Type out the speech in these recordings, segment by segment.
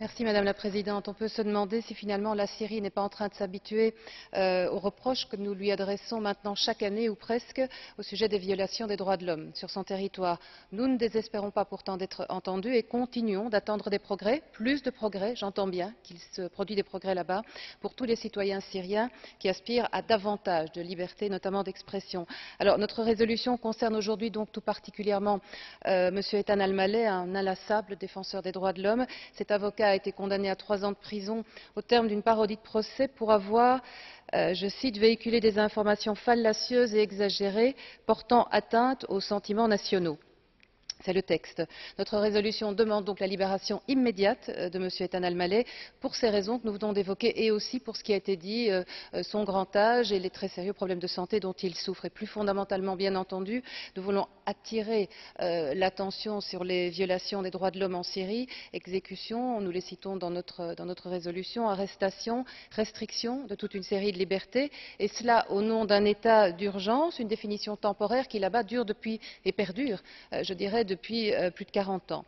Merci Madame la Présidente. On peut se demander si finalement la Syrie n'est pas en train de s'habituer aux reproches que nous lui adressons maintenant chaque année ou presque au sujet des violations des droits de l'homme sur son territoire. Nous ne désespérons pas pourtant d'être entendus et continuons d'attendre des progrès, plus de progrès, j'entends bien qu'il se produit des progrès là-bas, pour tous les citoyens syriens qui aspirent à davantage de liberté, notamment d'expression. Alors notre résolution concerne aujourd'hui donc tout particulièrement M. Ethan Al-Maleh, un inlassable défenseur des droits de l'homme. Cet avocat a été condamné à 3 ans de prison au terme d'une parodie de procès pour avoir, je cite, véhiculé des informations fallacieuses et exagérées portant atteinte aux sentiments nationaux. C'est le texte. Notre résolution demande donc la libération immédiate de M. Ethan Al-Maleh pour ces raisons que nous venons d'évoquer et aussi pour ce qui a été dit, son grand âge et les très sérieux problèmes de santé dont il souffre. Et plus fondamentalement, bien entendu, nous voulons attirer l'attention sur les violations des droits de l'homme en Syrie, exécutions, nous les citons dans notre résolution, arrestations, restrictions de toute une série de libertés, et cela au nom d'un état d'urgence, une définition temporaire qui là-bas dure depuis et perdure, je dirais, depuis plus de 40 ans.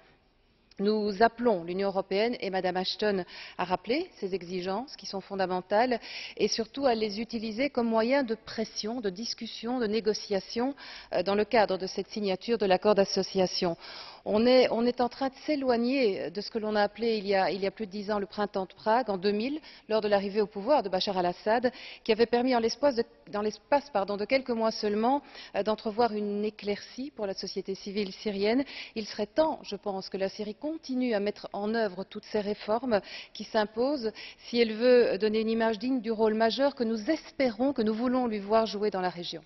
Nous appelons l'Union européenne et Mme Ashton à rappeler ces exigences qui sont fondamentales et surtout à les utiliser comme moyen de pression, de discussion, de négociation dans le cadre de cette signature de l'accord d'association. On est en train de s'éloigner de ce que l'on a appelé il y a plus de 10 ans le printemps de Prague, en 2000, lors de l'arrivée au pouvoir de Bachar al-Assad, qui avait permis, dans l'espace de quelques mois seulement, d'entrevoir une éclaircie pour la société civile syrienne. Il serait temps, je pense, que la Syrie continue à mettre en œuvre toutes ces réformes qui s'imposent si elle veut donner une image digne du rôle majeur que nous espérons, que nous voulons lui voir jouer dans la région.